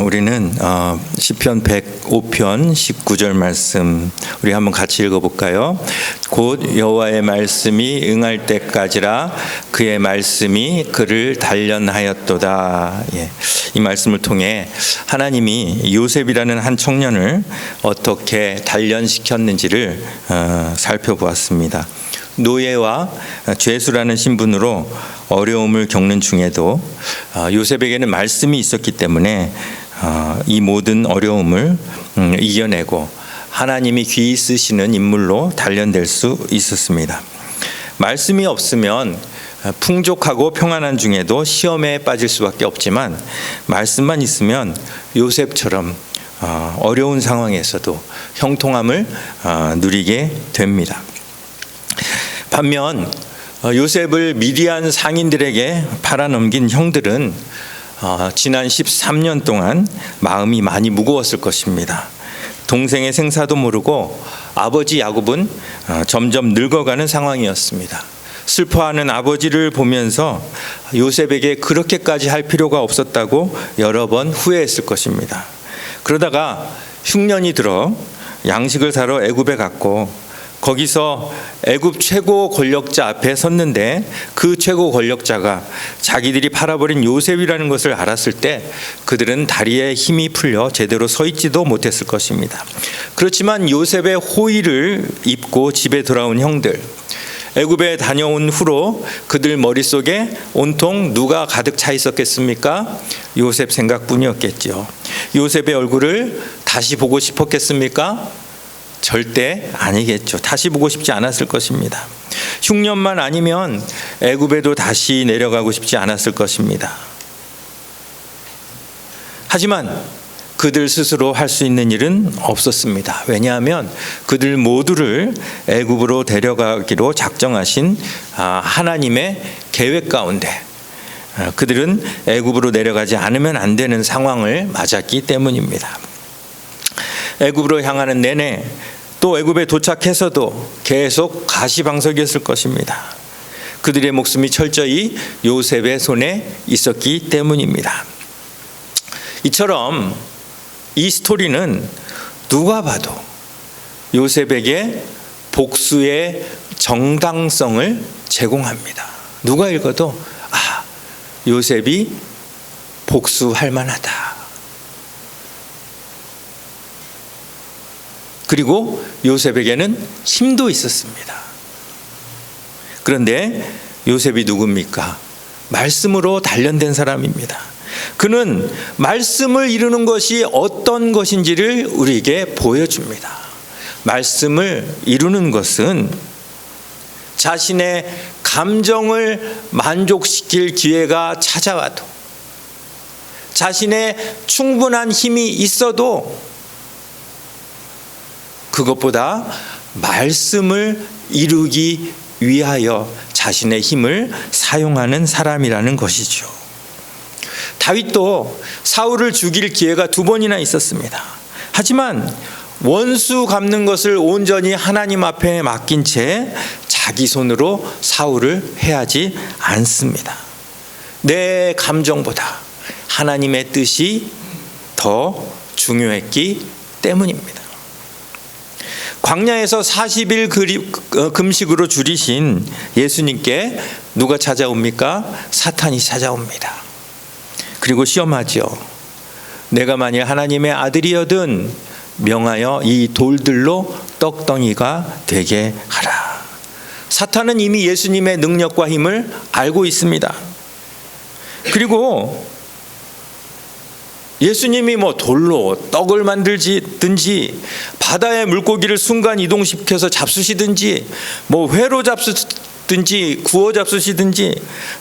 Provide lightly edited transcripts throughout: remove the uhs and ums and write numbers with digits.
우리는 시편 105편 19절 말씀 우리 한번 같이 읽어볼까요? 곧 여호와의 말씀이 응할 때까지라 그의 말씀이 그를 단련하였도다. 이 말씀을 통해 하나님이 요셉이라는 한 청년을 어떻게 단련시켰는지를 살펴보았습니다. 노예와 죄수라는 신분으로 어려움을 겪는 중에도 요셉에게는 말씀이 있었기 때문에 이 모든 어려움을 이겨내고 하나님이 귀히 쓰시는 인물로 단련될 수 있었습니다. 말씀이 없으면 풍족하고 평안한 중에도 시험에 빠질 수밖에 없지만 말씀만 있으면 요셉처럼 어려운 상황에서도 형통함을 누리게 됩니다. 반면 요셉을 미디안 상인들에게 팔아넘긴 형들은 지난 13년 동안 마음이 많이 무거웠을 것입니다. 동생의 생사도 모르고 아버지 야곱은 점점 늙어가는 상황이었습니다. 슬퍼하는 아버지를 보면서 요셉에게 그렇게까지 할 필요가 없었다고 여러 번 후회했을 것입니다. 그러다가 흉년이 들어 양식을 사러 애굽에 갔고 거기서 애굽 최고 권력자 앞에 섰는데 그 최고 권력자가 자기들이 팔아버린 요셉이라는 것을 알았을 때 그들은 다리에 힘이 풀려 제대로 서 있지도 못했을 것입니다. 그렇지만 요셉의 호의를 입고 집에 돌아온 형들, 애굽에 다녀온 후로 그들 머릿속에 온통 누가 가득 차 있었겠습니까? 요셉 생각뿐이었겠죠. 요셉의 얼굴을 다시 보고 싶었겠습니까? 절대 아니겠죠. 다시 보고 싶지 않았을 것입니다. 흉년만 아니면 애굽에도 다시 내려가고 싶지 않았을 것입니다. 하지만 그들 스스로 할 수 있는 일은 없었습니다. 왜냐하면 그들 모두를 애굽으로 데려가기로 작정하신 하나님의 계획 가운데 그들은 애굽으로 내려가지 않으면 안 되는 상황을 맞았기 때문입니다. 애굽으로 향하는 내내 또 애굽에 도착해서도 계속 가시방석이었을 것입니다. 그들의 목숨이 철저히 요셉의 손에 있었기 때문입니다. 이처럼 이 스토리는 누가 봐도 요셉에게 복수의 정당성을 제공합니다. 누가 읽어도 요셉이 복수할 만하다. 그리고 요셉에게는 힘도 있었습니다. 그런데 요셉이 누굽니까? 말씀으로 단련된 사람입니다. 그는 말씀을 이루는 것이 어떤 것인지를 우리에게 보여줍니다. 말씀을 이루는 것은 자신의 감정을 만족시킬 기회가 찾아와도 자신의 충분한 힘이 있어도 그것보다 말씀을 이루기 위하여 자신의 힘을 사용하는 사람이라는 것이죠. 다윗도 사울을 죽일 기회가 2번이나 있었습니다. 하지만 원수 갚는 것을 온전히 하나님 앞에 맡긴 채 자기 손으로 사울을 해하지 않습니다. 내 감정보다 하나님의 뜻이 더 중요했기 때문입니다. 광야에서 40일 금식으로 줄이신 예수님께 누가 찾아옵니까? 사탄이 찾아옵니다. 그리고 시험하죠. 내가 만일 하나님의 아들이여든 명하여 이 돌들로 떡덩이가 되게 하라. 사탄은 이미 예수님의 능력과 힘을 알고 있습니다. 그리고 예수님이 돌로 떡을 만들든지 바다의 물고기를 순간 이동시켜서 잡수시든지 회로 잡수든지 구워 잡수시든지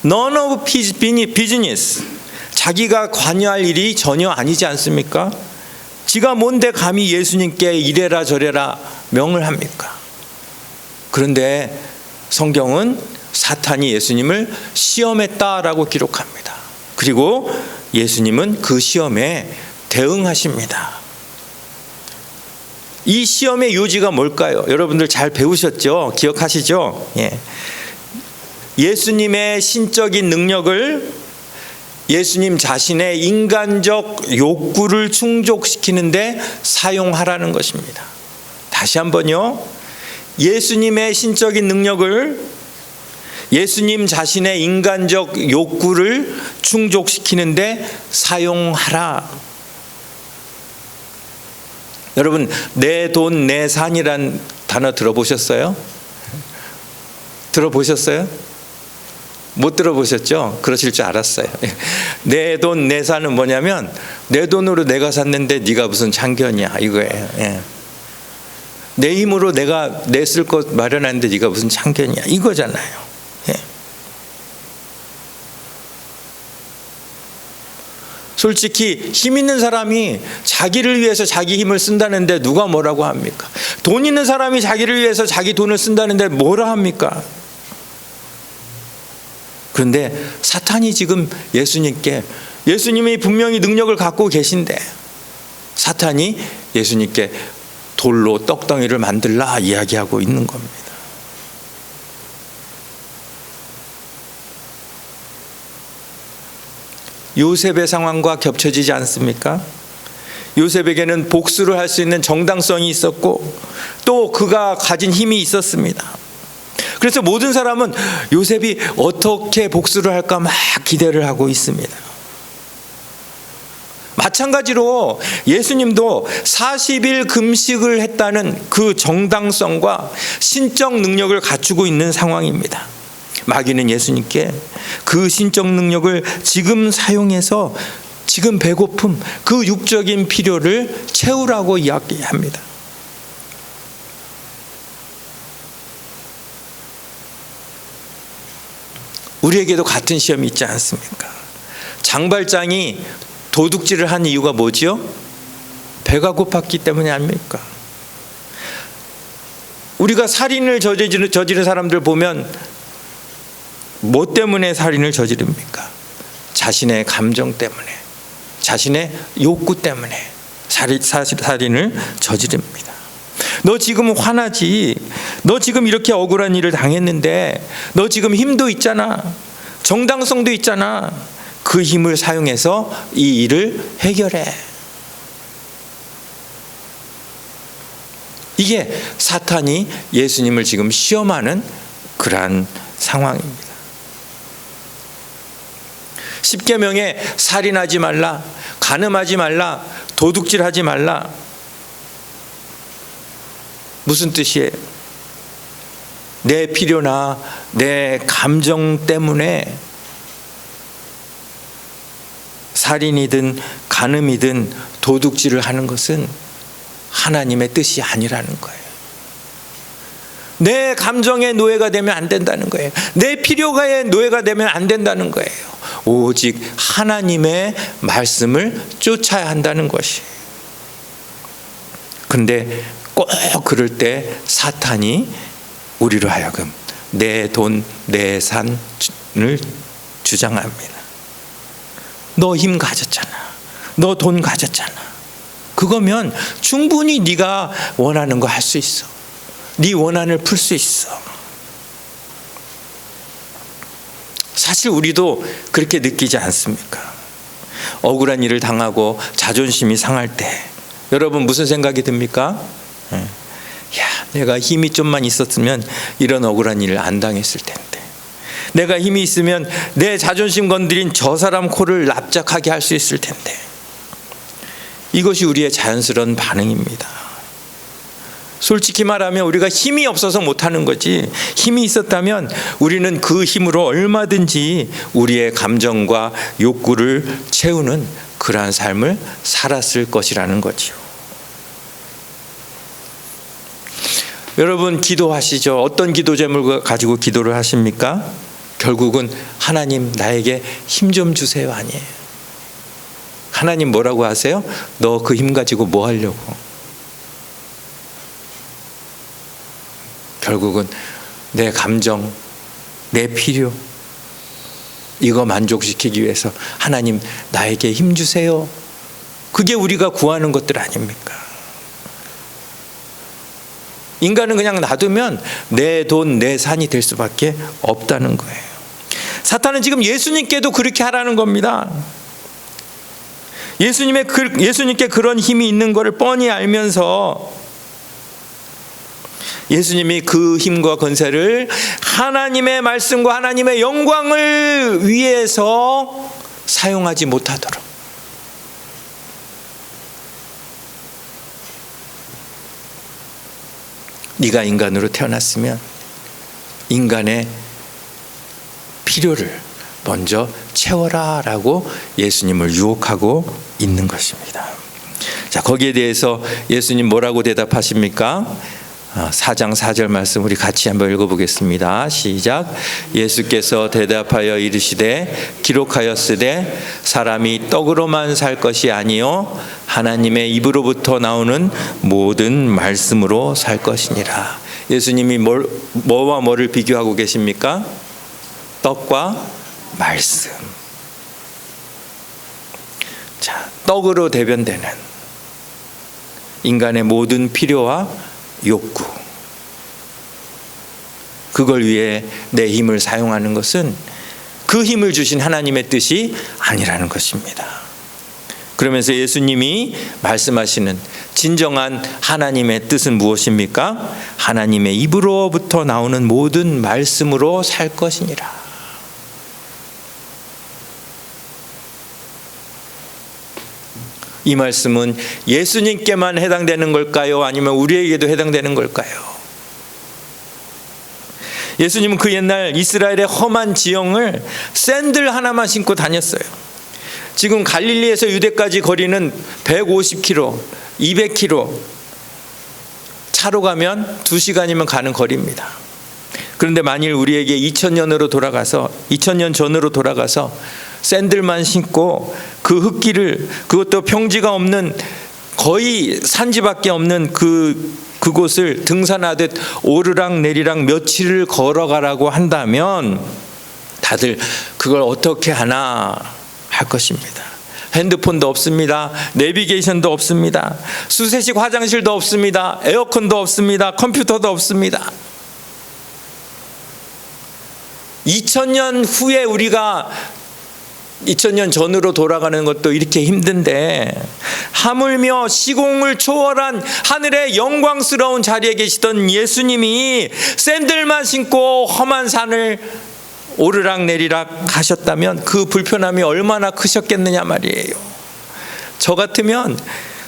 none of his business. 자기가 관여할 일이 전혀 아니지 않습니까? 지가 뭔데 감히 예수님께 이래라 저래라 명을 합니까? 그런데 성경은 사탄이 예수님을 시험했다라고 기록합니다. 그리고 예수님은 그 시험에 대응하십니다. 이 시험의 요지가 뭘까요? 여러분들 잘 배우셨죠? 기억하시죠? 예수님의 신적인 능력을 예수님 자신의 인간적 욕구를 충족시키는데 사용하라는 것입니다. 다시 한번요. 예수님의 신적인 능력을 예수님 자신의 인간적 욕구를 충족시키는데 사용하라. 여러분, 내 돈, 내 산이란 단어 들어보셨어요? 들어보셨어요? 못 들어보셨죠? 그러실 줄 알았어요. 내 돈, 내 산은 뭐냐면 내 돈으로 내가 샀는데 네가 무슨 참견이야 이거예요. 예. 내 힘으로 내가 내 쓸 것 마련하는데 네가 무슨 참견이야 이거잖아요. 예. 솔직히 힘 있는 사람이 자기를 위해서 자기 힘을 쓴다는데 누가 뭐라고 합니까? 돈 있는 사람이 자기를 위해서 자기 돈을 쓴다는데 뭐라 합니까? 그런데 사탄이 지금 예수님이 분명히 능력을 갖고 계신데 사탄이 예수님께 돌로 떡덩이를 만들라 이야기하고 있는 겁니다. 요셉의 상황과 겹쳐지지 않습니까? 요셉에게는 복수를 할 수 있는 정당성이 있었고 또 그가 가진 힘이 있었습니다. 그래서 모든 사람은 요셉이 어떻게 복수를 할까 막 기대를 하고 있습니다. 마찬가지로 예수님도 40일 금식을 했다는 그 정당성과 신적 능력을 갖추고 있는 상황입니다. 마귀는 예수님께 그 신적 능력을 지금 사용해서 지금 배고픔, 그 육적인 필요를 채우라고 이야기합니다. 우리에게도 같은 시험이 있지 않습니까? 장발장이 도둑질을 한 이유가 뭐지요? 배가 고팠기 때문이 아닙니까? 우리가 살인을 저지른 사람들 보면 뭐 때문에 살인을 저지릅니까? 자신의 감정 때문에, 자신의 욕구 때문에 살인을 저지릅니다. 너 지금 화나지? 너 지금 이렇게 억울한 일을 당했는데 너 지금 힘도 있잖아, 정당성도 있잖아. 그 힘을 사용해서 이 일을 해결해. 이게 사탄이 예수님을 지금 시험하는 그러한 상황입니다. 십계명에 살인하지 말라, 간음하지 말라, 도둑질하지 말라. 무슨 뜻이에요? 내 필요나 내 감정 때문에 살인이든 간음이든 도둑질을 하는 것은 하나님의 뜻이 아니라는 거예요. 내 감정의 노예가 되면 안 된다는 거예요. 내 필요가의 노예가 되면 안 된다는 거예요. 오직 하나님의 말씀을 쫓아야 한다는 것이. 그런데 꼭 그럴 때 사탄이 우리로 하여금 내 돈, 내 산을 주장합니다. 너 힘 가졌잖아. 너 돈 가졌잖아. 그거면 충분히 네가 원하는 거 할 수 있어. 네 원한을 풀 수 있어. 사실 우리도 그렇게 느끼지 않습니까? 억울한 일을 당하고 자존심이 상할 때 여러분 무슨 생각이 듭니까? 야, 내가 힘이 좀만 있었으면 이런 억울한 일을 안 당했을 텐데. 내가 힘이 있으면 내 자존심 건드린 저 사람 코를 납작하게 할 수 있을 텐데. 이것이 우리의 자연스러운 반응입니다. 솔직히 말하면 우리가 힘이 없어서 못하는 거지, 힘이 있었다면 우리는 그 힘으로 얼마든지 우리의 감정과 욕구를 채우는 그러한 삶을 살았을 것이라는 거지요. 여러분 기도하시죠. 어떤 기도 제목을 가지고 기도를 하십니까? 결국은 하나님 나에게 힘 좀 주세요 아니에요. 하나님 뭐라고 하세요? 너 그 힘 가지고 뭐 하려고? 결국은 내 감정, 내 필요, 이거 만족시키기 위해서 하나님 나에게 힘 주세요. 그게 우리가 구하는 것들 아닙니까? 인간은 그냥 놔두면 내 돈, 내 산이 될 수밖에 없다는 거예요. 사탄은 지금 예수님께도 그렇게 하라는 겁니다. 예수님께 그런 힘이 있는 것을 뻔히 알면서 예수님이 그 힘과 권세를 하나님의 말씀과 하나님의 영광을 위해서 사용하지 못하도록, 네가 인간으로 태어났으면 인간의 필요를 먼저 채워라 라고 예수님을 유혹하고 있는 것입니다. 자, 거기에 대해서 예수님 뭐라고 대답하십니까? 4장 4절 말씀 우리 같이 한번 읽어보겠습니다. 시작. 예수께서 대답하여 이르시되 기록하였으되 사람이 떡으로만 살 것이 아니요 하나님의 입으로부터 나오는 모든 말씀으로 살 것이니라. 예수님이 뭐와 뭐를 비교하고 계십니까? 떡과 말씀. 자, 떡으로 대변되는 인간의 모든 필요와 욕구, 그걸 위해 내 힘을 사용하는 것은 그 힘을 주신 하나님의 뜻이 아니라는 것입니다. 그러면서 예수님이 말씀하시는 진정한 하나님의 뜻은 무엇입니까? 하나님의 입으로부터 나오는 모든 말씀으로 살 것이니라. 이 말씀은 예수님께만 해당되는 걸까요? 아니면 우리에게도 해당되는 걸까요? 예수님은 그 옛날 이스라엘의 험한 지형을 샌들 하나만 신고 다녔어요. 지금 갈릴리에서 유대까지 거리는 150km, 200km, 차로 가면 2시간이면 가는 거리입니다. 그런데 만일 우리에게 2000년 전으로 돌아가서 샌들만 신고 그 흙길을, 그것도 평지가 없는 거의 산지밖에 없는 그곳을 등산하듯 오르락 내리락 며칠을 걸어가라고 한다면 다들 그걸 어떻게 하나 할 것입니다. 핸드폰도 없습니다. 내비게이션도 없습니다. 수세식 화장실도 없습니다. 에어컨도 없습니다. 컴퓨터도 없습니다. 2000년 후에 우리가 2000년 전으로 돌아가는 것도 이렇게 힘든데 하물며 시공을 초월한 하늘의 영광스러운 자리에 계시던 예수님이 샌들만 신고 험한 산을 오르락 내리락 하셨다면 그 불편함이 얼마나 크셨겠느냐 말이에요. 저 같으면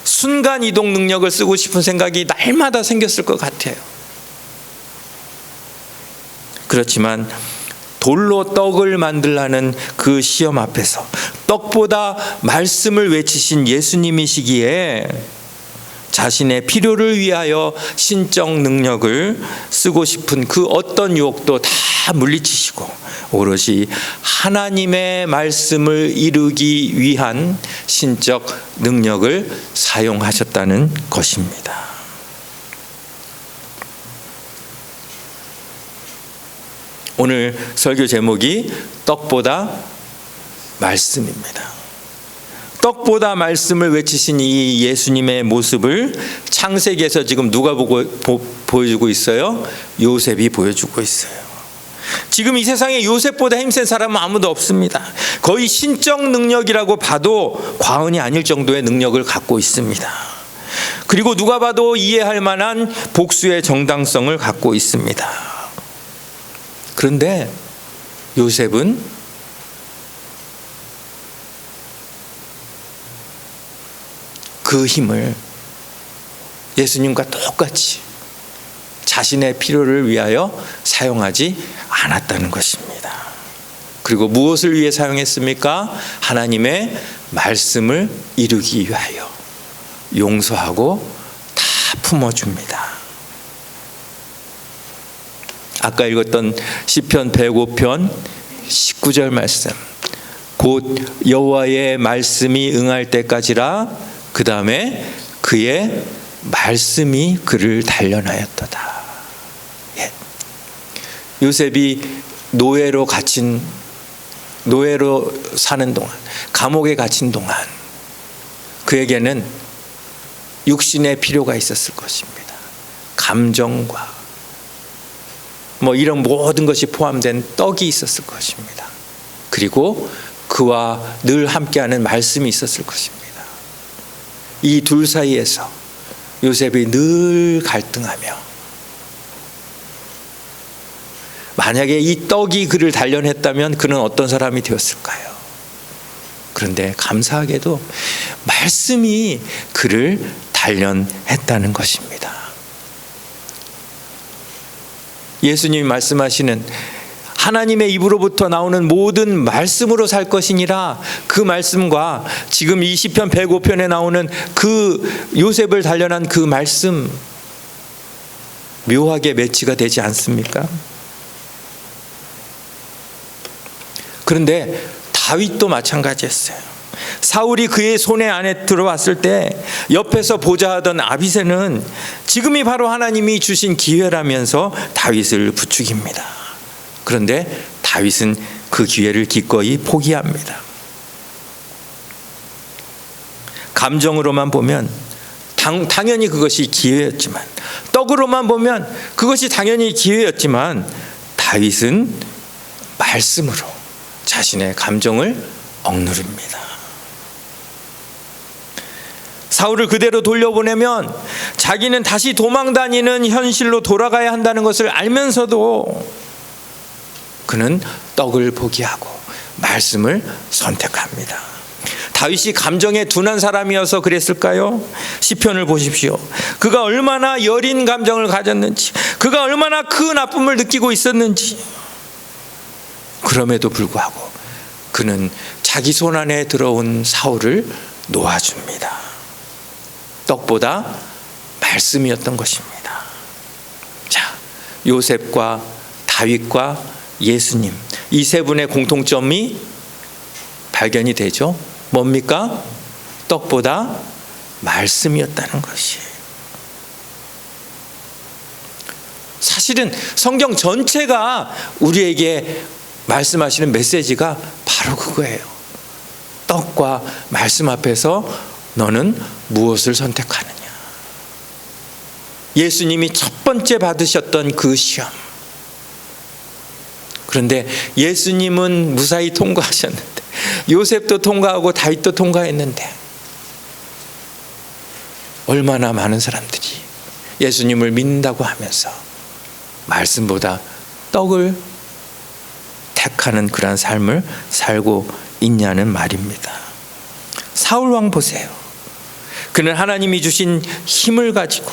순간 이동 능력을 쓰고 싶은 생각이 날마다 생겼을 것 같아요. 그렇지만 돌로 떡을 만들라는 그 시험 앞에서 떡보다 말씀을 외치신 예수님이시기에 자신의 필요를 위하여 신적 능력을 쓰고 싶은 그 어떤 유혹도 다 물리치시고 오롯이 하나님의 말씀을 이루기 위한 신적 능력을 사용하셨다는 것입니다. 오늘 설교 제목이 떡보다 말씀입니다. 떡보다 말씀을 외치신 이 예수님의 모습을 창세기에서 지금 누가 보여주고 있어요? 요셉이 보여주고 있어요. 지금 이 세상에 요셉보다 힘센 사람은 아무도 없습니다. 거의 신적 능력이라고 봐도 과언이 아닐 정도의 능력을 갖고 있습니다. 그리고 누가 봐도 이해할 만한 복수의 정당성을 갖고 있습니다. 그런데 요셉은 그 힘을 예수님과 똑같이 자신의 필요를 위하여 사용하지 않았다는 것입니다. 그리고 무엇을 위해 사용했습니까? 하나님의 말씀을 이루기 위하여 용서하고 다 품어줍니다. 아까 읽었던 시편 105편 19절 말씀, 곧 여호와의 말씀이 응할 때까지라. 그 다음에 그의 말씀이 그를 단련하였도다. 예. 요셉이 노예로 사는 동안, 감옥에 갇힌 동안 그에게는 육신의 필요가 있었을 것입니다. 감정과 이런 모든 것이 포함된 떡이 있었을 것입니다. 그리고 그와 늘 함께하는 말씀이 있었을 것입니다. 이 둘 사이에서 요셉이 늘 갈등하며, 만약에 이 떡이 그를 단련했다면 그는 어떤 사람이 되었을까요? 그런데 감사하게도 말씀이 그를 단련했다는 것입니다. 예수님이 말씀하시는 하나님의 입으로부터 나오는 모든 말씀으로 살 것이니라, 그 말씀과 지금 이 시편 105편에 나오는 그 요셉을 단련한 그 말씀, 묘하게 매치가 되지 않습니까? 그런데 다윗도 마찬가지였어요. 사울이 그의 손에 안에 들어왔을 때 옆에서 보좌하던 아비새는 지금이 바로 하나님이 주신 기회라면서 다윗을 부추깁니다. 그런데 다윗은 그 기회를 기꺼이 포기합니다. 감정으로만 보면 당연히 그것이 기회였지만, 떡으로만 보면 그것이 당연히 기회였지만, 다윗은 말씀으로 자신의 감정을 억누릅니다. 사울을 그대로 돌려보내면 자기는 다시 도망다니는 현실로 돌아가야 한다는 것을 알면서도 그는 떡을 포기하고 말씀을 선택합니다. 다윗이 감정에 둔한 사람이어서 그랬을까요? 시편을 보십시오. 그가 얼마나 여린 감정을 가졌는지, 그가 얼마나 그 나쁨을 느끼고 있었는지, 그럼에도 불구하고 그는 자기 손 안에 들어온 사울을 놓아줍니다. 떡보다 말씀이었던 것입니다. 자, 요셉과 다윗과 예수님, 이 세 분의 공통점이 발견이 되죠. 뭡니까? 떡보다 말씀이었다는 것이. 사실은 성경 전체가 우리에게 말씀하시는 메시지가 바로 그거예요. 떡과 말씀 앞에서 너는 무엇을 선택하느냐. 예수님이 첫 번째 받으셨던 그 시험. 그런데 예수님은 무사히 통과하셨는데, 요셉도 통과하고 다윗도 통과했는데, 얼마나 많은 사람들이 예수님을 믿는다고 하면서 말씀보다 떡을 택하는 그러한 삶을 살고 있냐는 말입니다. 사울 왕 보세요. 그는 하나님이 주신 힘을 가지고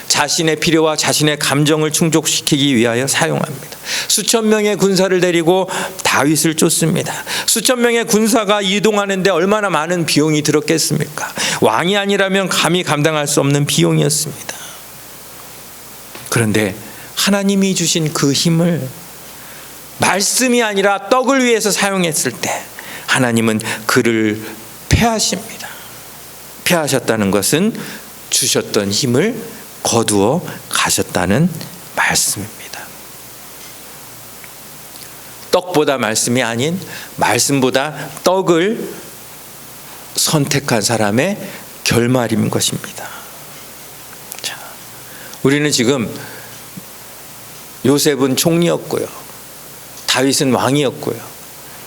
자신의 필요와 자신의 감정을 충족시키기 위하여 사용합니다. 수천 명의 군사를 데리고 다윗을 쫓습니다. 수천 명의 군사가 이동하는데 얼마나 많은 비용이 들었겠습니까? 왕이 아니라면 감히 감당할 수 없는 비용이었습니다. 그런데 하나님이 주신 그 힘을 말씀이 아니라 떡을 위해서 사용했을 때 하나님은 그를 패하십니다. 패하셨다는 것은 주셨던 힘을 거두어 가셨다는 말씀입니다. 떡보다 말씀이 아닌 말씀보다 떡을 선택한 사람의 결말인 것입니다. 자, 우리는 지금 요셉은 총리였고요, 다윗은 왕이었고요,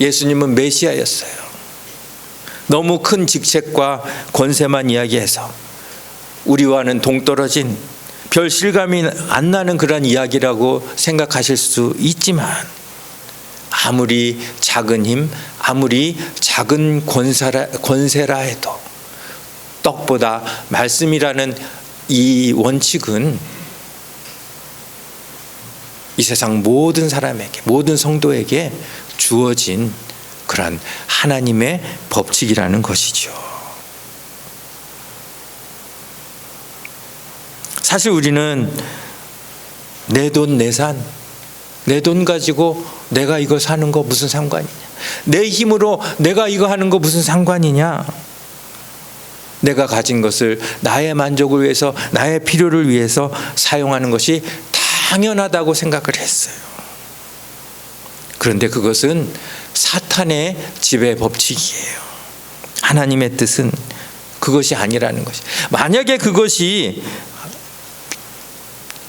예수님은 메시아였어요. 너무 큰 직책과 권세만 이야기해서 우리와는 동떨어진 별 실감이 안 나는 그런 이야기라고 생각하실 수 있지만, 아무리 작은 힘, 아무리 작은 권세라 해도 떡보다 말씀이라는 이 원칙은 이 세상 모든 사람에게, 모든 성도에게 주어진 그런 하나님의 법칙이라는 것이죠. 사실 우리는 내 돈 내산, 내 돈 가지고 내가 이거 사는 거 무슨 상관이냐, 내 힘으로 내가 이거 하는 거 무슨 상관이냐, 내가 가진 것을 나의 만족을 위해서, 나의 필요를 위해서 사용하는 것이 당연하다고 생각을 했어요. 그런데 그것은 사탄의 지배 법칙이에요. 하나님의 뜻은 그것이 아니라는 것이. 만약에 그것이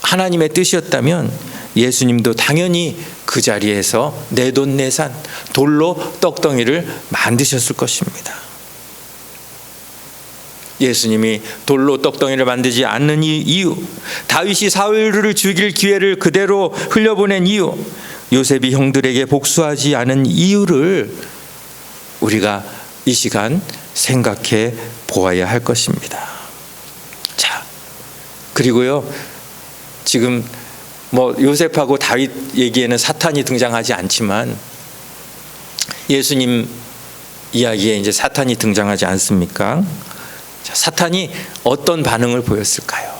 하나님의 뜻이었다면 예수님도 당연히 그 자리에서 내돈내산 돌로 떡덩이를 만드셨을 것입니다. 예수님이 돌로 떡덩이를 만들지 않는 이유, 다윗이 사울을 죽일 기회를 그대로 흘려보낸 이유, 요셉이 형들에게 복수하지 않은 이유를 우리가 이 시간 생각해 보아야 할 것입니다. 자, 그리고요, 지금 요셉하고 다윗 얘기에는 사탄이 등장하지 않지만 예수님 이야기에 이제 사탄이 등장하지 않습니까? 자, 사탄이 어떤 반응을 보였을까요?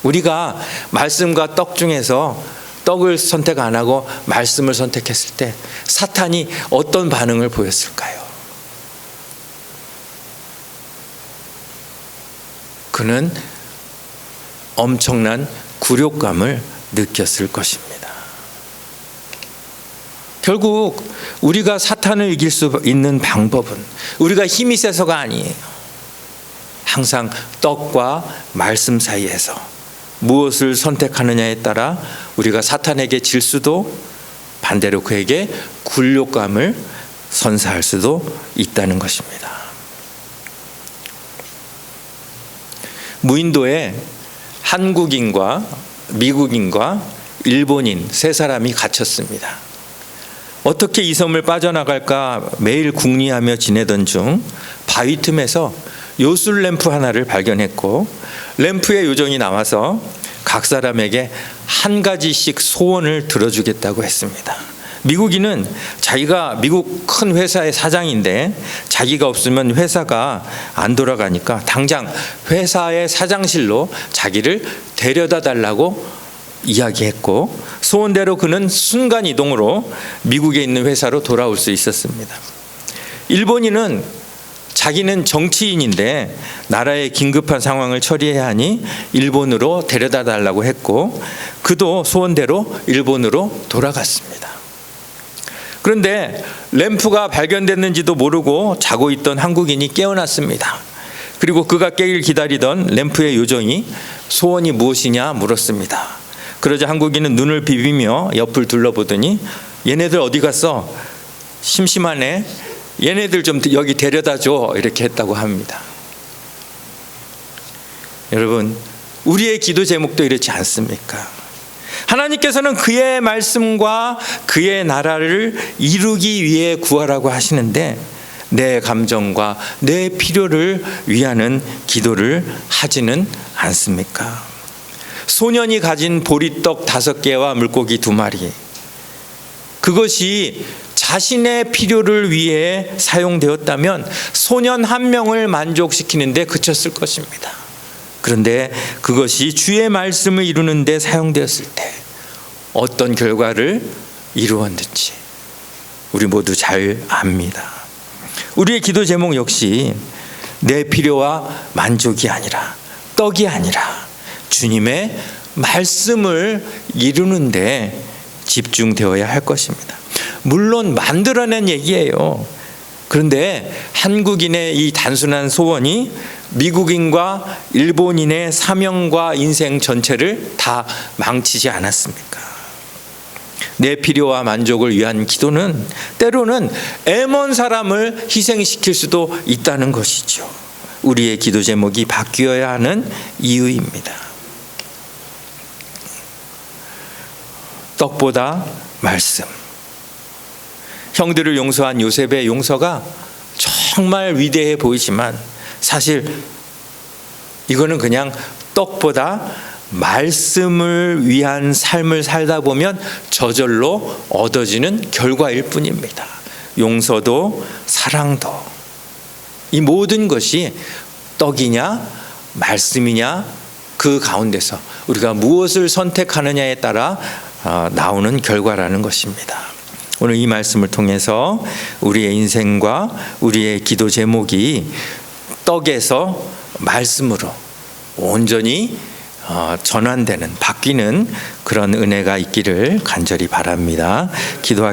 우리가 말씀과 떡 중에서 떡을 선택 안 하고 말씀을 선택했을 때 사탄이 어떤 반응을 보였을까요? 그는 엄청난 굴욕감을 느꼈을 것입니다. 결국 우리가 사탄을 이길 수 있는 방법은 우리가 힘이 세서가 아니에요. 항상 떡과 말씀 사이에서 무엇을 선택하느냐에 따라 우리가 사탄에게 질 수도 반대로 그에게 굴욕감을 선사할 수도 있다는 것입니다. 무인도에 한국인과 미국인과 일본인 세 사람이 갇혔습니다. 어떻게 이 섬을 빠져나갈까 매일 궁리하며 지내던 중 바위 틈에서 요술 램프 하나를 발견했고 램프의 요정이 나와서 각 사람에게 한 가지씩 소원을 들어주겠다고 했습니다. 미국인은 자기가 미국 큰 회사의 사장인데 자기가 없으면 회사가 안 돌아가니까 당장 회사의 사장실로 자기를 데려다 달라고 이야기했고 소원대로 그는 순간이동으로 미국에 있는 회사로 돌아올 수 있었습니다. 일본인은 자기는 정치인인데 나라의 긴급한 상황을 처리해야 하니 일본으로 데려다 달라고 했고 그도 소원대로 일본으로 돌아갔습니다. 그런데 램프가 발견됐는지도 모르고 자고 있던 한국인이 깨어났습니다. 그리고 그가 깨길 기다리던 램프의 요정이 소원이 무엇이냐 물었습니다. 그러자 한국인은 눈을 비비며 옆을 둘러보더니 얘네들 어디 갔어? 심심하네. 얘네들 좀 여기 데려다 줘. 이렇게 했다고 합니다. 여러분, 우리의 기도 제목도 이렇지 않습니까? 하나님께서는 그의 말씀과 그의 나라를 이루기 위해 구하라고 하시는데 내 감정과 내 필요를 위하는 기도를 하지는 않습니까? 소년이 가진 보리떡 5개와 물고기 2마리, 그것이 자신의 필요를 위해 사용되었다면 소년 한 명을 만족시키는데 그쳤을 것입니다. 그런데 그것이 주의 말씀을 이루는 데 사용되었을 때 어떤 결과를 이루었는지 우리 모두 잘 압니다. 우리의 기도 제목 역시 내 필요와 만족이 아니라 떡이 아니라 주님의 말씀을 이루는 데 집중되어야 할 것입니다. 물론 만들어낸 얘기예요. 그런데 한국인의 이 단순한 소원이 미국인과 일본인의 사명과 인생 전체를 다 망치지 않았습니까? 내 필요와 만족을 위한 기도는 때로는 애먼 사람을 희생시킬 수도 있다는 것이죠. 우리의 기도 제목이 바뀌어야 하는 이유입니다. 떡보다 말씀. 형들을 용서한 요셉의 용서가 정말 위대해 보이지만 사실 이거는 그냥 떡보다 말씀을 위한 삶을 살다 보면 저절로 얻어지는 결과일 뿐입니다. 용서도 사랑도 이 모든 것이 떡이냐 말씀이냐 그 가운데서 우리가 무엇을 선택하느냐에 따라 나오는 결과라는 것입니다. 오늘 이 말씀을 통해서 우리의 인생과 우리의 기도 제목이 떡에서 말씀으로 온전히 전환되는 바뀌는 그런 은혜가 있기를 간절히 바랍니다. 기도하